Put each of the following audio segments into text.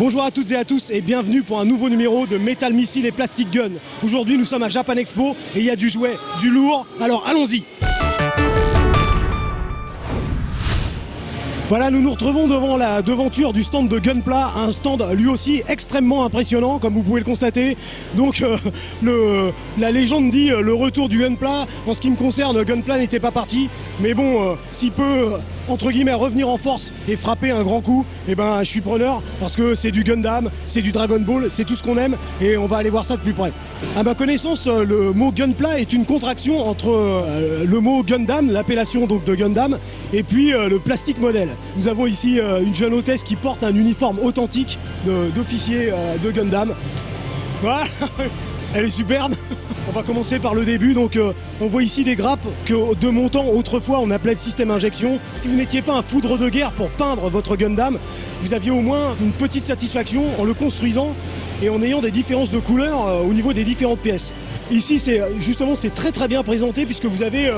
Bonjour à toutes et à tous et bienvenue pour un nouveau numéro de Metal Missile et Plastic Gun. Aujourd'hui nous sommes à Japan Expo et il y a du jouet, du lourd, alors allons-y. Voilà, nous nous retrouvons devant la devanture du stand de Gunpla, un stand lui aussi extrêmement impressionnant, comme vous pouvez le constater. Donc la légende dit le retour du Gunpla. En ce qui me concerne, Gunpla n'était pas parti, mais bon, s'il peut entre guillemets revenir en force et frapper un grand coup, eh ben je suis preneur parce que c'est du Gundam, c'est du Dragon Ball, c'est tout ce qu'on aime et on va aller voir ça de plus près. À ma connaissance, le mot Gunpla est une contraction entre le mot Gundam, l'appellation donc de Gundam, et puis le plastic model. Nous avons ici une jeune hôtesse qui porte un uniforme authentique d'officier de Gundam. Voilà, elle est superbe. On va commencer par le début, donc on voit ici des grappes que de mon temps, autrefois on appelait le système injection. Si vous n'étiez pas un foudre de guerre pour peindre votre Gundam, vous aviez au moins une petite satisfaction en le construisant et en ayant des différences de couleurs au niveau des différentes pièces. Ici, c'est très bien présenté puisque vous avez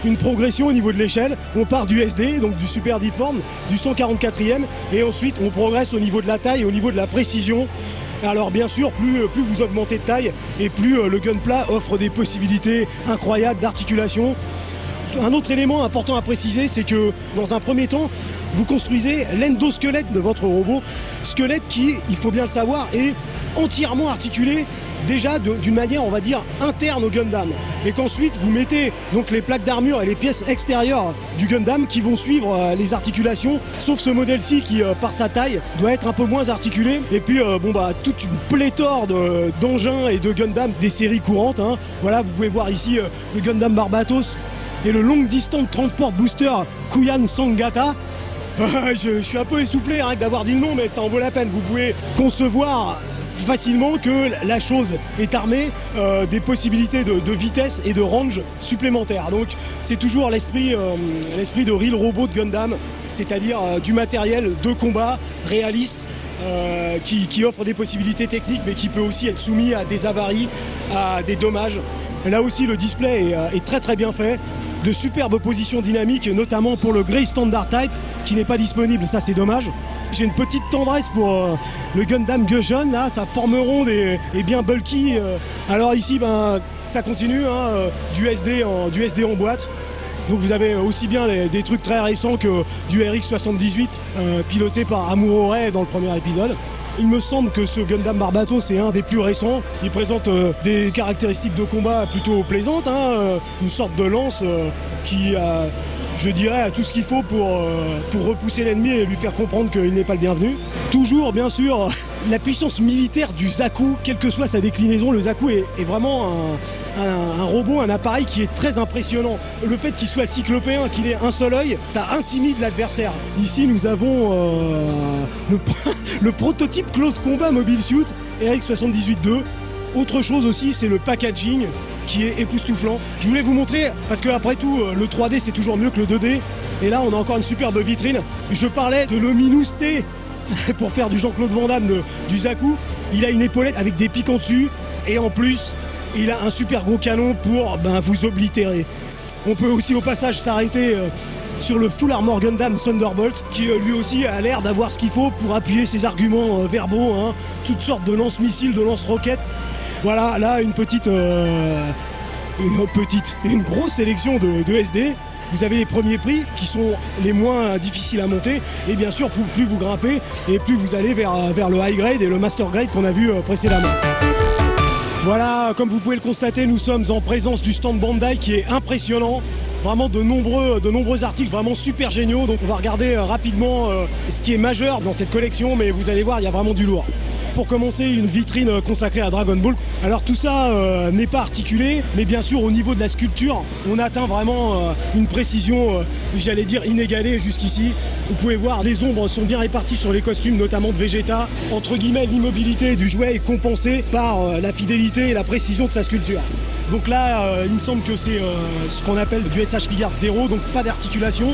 une progression au niveau de l'échelle. On part du SD, donc du Super Deform, du 144e, et ensuite on progresse au niveau de la taille, au niveau de la précision. Alors bien sûr, plus vous augmentez de taille et plus le Gunpla offre des possibilités incroyables d'articulation. Un autre élément important à préciser, c'est que dans un premier temps, vous construisez l'endosquelette de votre robot, squelette qui, il faut bien le savoir, est entièrement articulé déjà d'une manière, on va dire, interne au Gundam. Et qu'ensuite, vous mettez donc les plaques d'armure et les pièces extérieures du Gundam qui vont suivre les articulations, sauf ce modèle-ci qui, par sa taille, doit être un peu moins articulé. Et puis, toute une pléthore d'engins et de Gundam des séries courantes. Hein. Voilà, vous pouvez voir ici le Gundam Barbatos et le Long Distance Transport Booster Kuyan Sangata. Je suis un peu essoufflé rien que d'avoir dit le nom, mais ça en vaut la peine. Vous pouvez concevoir facilement que la chose est armée des possibilités de vitesse et de range supplémentaires. Donc c'est toujours l'esprit de Real Robot de Gundam, c'est-à-dire du matériel de combat réaliste qui offre des possibilités techniques mais qui peut aussi être soumis à des avaries, à des dommages. Là aussi le display est très très bien fait. De superbes positions dynamiques, notamment pour le Grey Standard Type qui n'est pas disponible, ça c'est dommage. J'ai une petite tendresse pour le Gundam Gusion, là, ça formeronde et bien bulky. Alors ici, ça continue, hein, du SD en boîte. Donc vous avez aussi bien des trucs très récents que du RX-78 piloté par Amuro Ray dans le premier épisode. Il me semble que ce Gundam Barbatos est un des plus récents. Il présente des caractéristiques de combat plutôt plaisantes, hein, une sorte de lance qui je dirais, a tout ce qu'il faut pour repousser l'ennemi et lui faire comprendre qu'il n'est pas le bienvenu. Toujours, bien sûr, la puissance militaire du Zaku, quelle que soit sa déclinaison, le Zaku est vraiment un robot, un appareil qui est très impressionnant. Le fait qu'il soit cyclopéen, qu'il ait un seul œil, ça intimide l'adversaire. Ici, nous avons le prototype Close Combat Mobile Suit RX-78-2. Autre chose aussi, c'est le packaging qui est époustouflant. Je voulais vous montrer, parce qu'après tout, le 3D c'est toujours mieux que le 2D. Et là, on a encore une superbe vitrine. Je parlais de l'Ominous T pour faire du Jean-Claude Van Damme du Zaku. Il a une épaulette avec des pics en dessus. Et en plus, il a un super gros canon pour vous oblitérer. On peut aussi au passage s'arrêter sur le Full Armor Gundam Thunderbolt, qui lui aussi a l'air d'avoir ce qu'il faut pour appuyer ses arguments verbaux. Hein. Toutes sortes de lance-missiles, de lance-roquettes. Voilà, là une grosse sélection de SD. Vous avez les premiers prix qui sont les moins difficiles à monter. Et bien sûr, plus vous grimpez et plus vous allez vers le high grade et le master grade qu'on a vu précédemment. Voilà, comme vous pouvez le constater, nous sommes en présence du stand Bandai qui est impressionnant. Vraiment de nombreux articles vraiment super géniaux. Donc on va regarder rapidement ce qui est majeur dans cette collection, mais vous allez voir, il y a vraiment du lourd. Pour commencer, une vitrine consacrée à Dragon Ball. Alors tout ça n'est pas articulé, mais bien sûr au niveau de la sculpture, on atteint vraiment une précision, j'allais dire inégalée jusqu'ici. Vous pouvez voir, les ombres sont bien réparties sur les costumes, notamment de Vegeta. Entre guillemets, l'immobilité du jouet est compensée par la fidélité et la précision de sa sculpture. Donc là, il me semble que c'est ce qu'on appelle du SH Figure 0, donc pas d'articulation,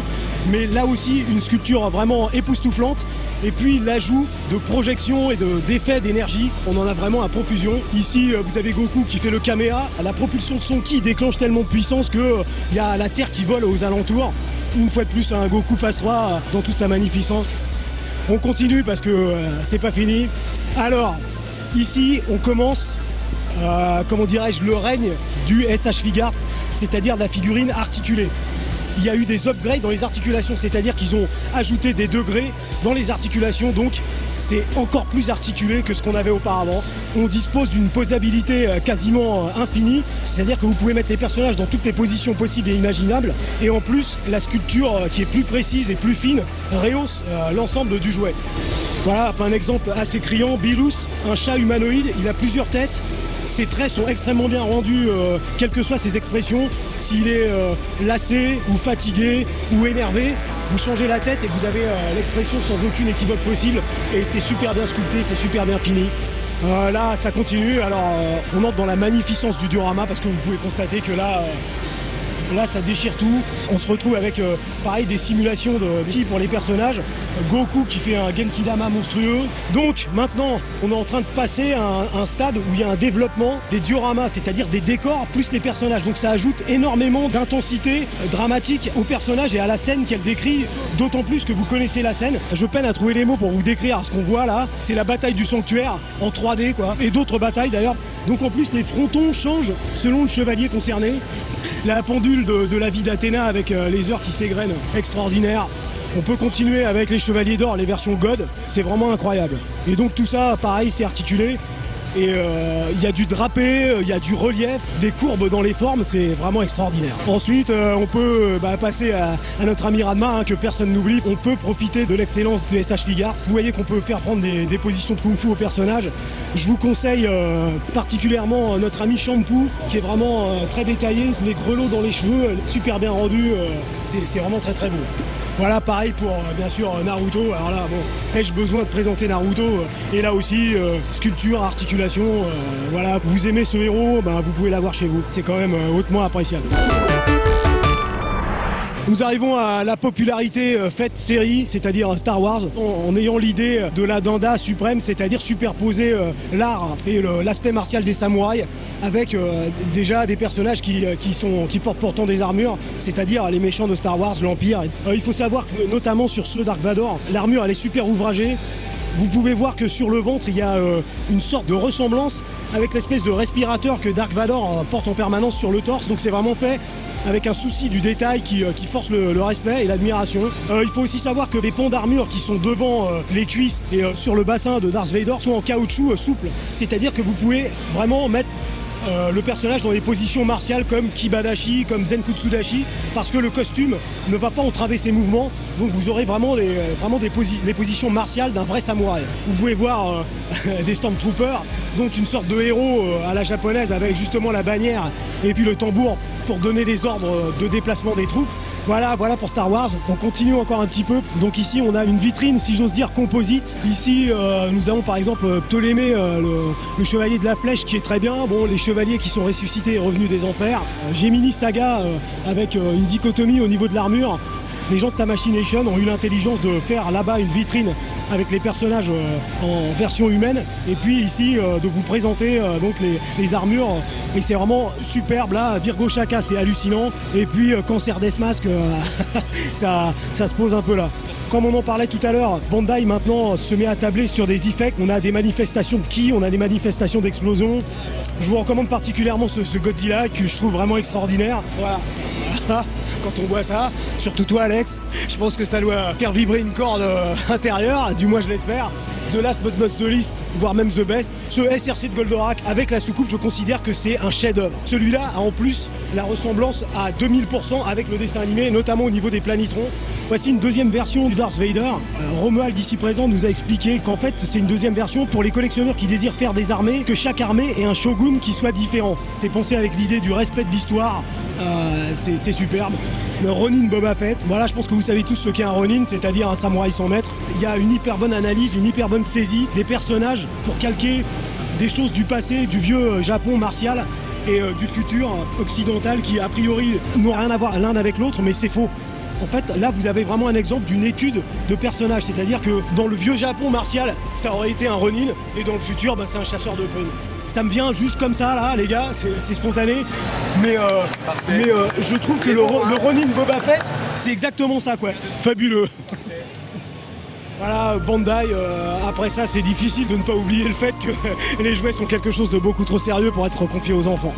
mais là aussi une sculpture vraiment époustouflante. Et puis l'ajout de projection et d'effets d'énergie, on en a vraiment à profusion. Ici, vous avez Goku qui fait le Kamea. La propulsion de son ki déclenche tellement de puissance qu'il y a la Terre qui vole aux alentours. Une fois de plus, un Goku phase 3 dans toute sa magnificence. On continue parce que c'est pas fini. Alors, ici, on commence, comment dirais-je, le règne du SH Figuarts, c'est-à-dire de la figurine articulée. Il y a eu des upgrades dans les articulations, c'est-à-dire qu'ils ont ajouté des degrés dans les articulations, donc c'est encore plus articulé que ce qu'on avait auparavant. On dispose d'une posabilité quasiment infinie, c'est-à-dire que vous pouvez mettre les personnages dans toutes les positions possibles et imaginables, et en plus, la sculpture qui est plus précise et plus fine rehausse l'ensemble du jouet. Voilà un exemple assez criant, Bilus, un chat humanoïde, il a plusieurs têtes. Ses traits sont extrêmement bien rendus, quelles que soient ses expressions. S'il est lassé ou fatigué ou énervé, vous changez la tête et vous avez l'expression sans aucune équivoque possible. Et c'est super bien sculpté, c'est super bien fini. Là, ça continue. Alors, on entre dans la magnificence du diorama parce que vous pouvez constater que là, ça déchire tout. On se retrouve avec, pareil, des simulations de ki pour les personnages. Goku qui fait un Genkidama monstrueux. Donc, maintenant, on est en train de passer à un stade où il y a un développement des dioramas, c'est-à-dire des décors plus les personnages. Donc, ça ajoute énormément d'intensité dramatique aux personnages et à la scène qu'elle décrit, d'autant plus que vous connaissez la scène. Je peine à trouver les mots pour vous décrire ce qu'on voit là. C'est la bataille du sanctuaire en 3D, quoi. Et d'autres batailles, d'ailleurs. Donc, en plus, les frontons changent selon le chevalier concerné. La pendule de la vie d'Athéna avec les heures qui s'égrènent, extraordinaire. On peut continuer avec les chevaliers d'or, les versions God, c'est vraiment incroyable. Et donc tout ça, pareil, c'est articulé. Et il y a du drapé, il y a du relief, des courbes dans les formes, c'est vraiment extraordinaire. Ensuite, on peut passer à notre ami Ranma, que personne n'oublie. On peut profiter de l'excellence du SH Figuarts. Vous voyez qu'on peut faire prendre des positions de kung-fu aux personnages. Je vous conseille particulièrement notre ami Shampoo, qui est vraiment très détaillé, les grelots dans les cheveux, super bien rendu, c'est vraiment très très beau. Voilà, pareil pour bien sûr Naruto. Alors là, bon, ai-je besoin de présenter Naruto? Et là aussi, sculpture, articulation, voilà. Vous aimez ce héros, vous pouvez l'avoir chez vous. C'est quand même hautement appréciable. Nous arrivons à la popularité faite série, c'est-à-dire Star Wars, en ayant l'idée de la danda suprême, c'est-à-dire superposer l'art et l'aspect martial des samouraïs avec déjà des personnages qui portent pourtant des armures, c'est-à-dire les méchants de Star Wars, l'Empire. Il faut savoir que notamment sur ce Dark Vador, l'armure elle est super ouvragée. Vous pouvez voir que sur le ventre, il y a une sorte de ressemblance avec l'espèce de respirateur que Dark Vador porte en permanence sur le torse. Donc c'est vraiment fait avec un souci du détail qui force le respect et l'admiration. Il faut aussi savoir que les pans d'armure qui sont devant les cuisses et sur le bassin de Darth Vader sont en caoutchouc souple. C'est-à-dire que vous pouvez vraiment mettre le personnage dans des positions martiales comme Kibadashi, comme Zenkutsudashi, parce que le costume ne va pas entraver ses mouvements, donc vous aurez vraiment les positions martiales d'un vrai samouraï. Vous pouvez voir des Stormtroopers, dont une sorte de héros à la japonaise avec justement la bannière et puis le tambour pour donner les ordres de déplacement des troupes. Voilà pour Star Wars. On continue encore un petit peu. Donc ici, on a une vitrine, si j'ose dire, composite. Ici, nous avons par exemple Ptolémée, le chevalier de la flèche, qui est très bien. Bon, les chevaliers qui sont ressuscités et revenus des enfers. Gemini Saga, avec une dichotomie au niveau de l'armure. Les gens de Tamashii ont eu l'intelligence de faire là-bas une vitrine avec les personnages en version humaine et puis ici de vous présenter donc les armures et c'est vraiment superbe là. Virgo Shaka, c'est hallucinant et puis Cancer Death Mask ça se pose un peu là. Comme on en parlait tout à l'heure, Bandai maintenant se met à tabler sur des effects. On a des manifestations de ki, on a des manifestations d'explosion. Je vous recommande particulièrement ce Godzilla que je trouve vraiment extraordinaire. Voilà. Quand on voit ça, surtout toi Alex, je pense que ça doit faire vibrer une corde intérieure, du moins je l'espère. The last but not the least, voire même the best, ce SRC de Goldorak avec la soucoupe, je considère que c'est un chef-d'œuvre. Celui-là a en plus la ressemblance à 2000% avec le dessin animé, notamment au niveau des planitrons. Voici une deuxième version du Darth Vader. Romuald ici présent nous a expliqué qu'en fait c'est une deuxième version pour les collectionneurs qui désirent faire des armées, que chaque armée ait un shogun qui soit différent. C'est pensé avec l'idée du respect de l'histoire, c'est superbe. Le Ronin Boba Fett, voilà, je pense que vous savez tous ce qu'est un Ronin, c'est-à-dire un samouraï sans maître. Il y a une hyper bonne analyse, une hyper bonne saisie des personnages pour calquer des choses du passé, du vieux Japon martial et du futur occidental qui a priori n'ont rien à voir l'un avec l'autre, mais c'est faux. En fait, là, vous avez vraiment un exemple d'une étude de personnage, c'est-à-dire que dans le vieux Japon martial, ça aurait été un Ronin, et dans le futur, c'est un chasseur de prunes. Ça me vient juste comme ça, là, les gars, c'est spontané, mais je trouve que le Ronin Boba Fett, c'est exactement ça, quoi. Fabuleux. Voilà, Bandai, après ça, c'est difficile de ne pas oublier le fait que les jouets sont quelque chose de beaucoup trop sérieux pour être confiés aux enfants.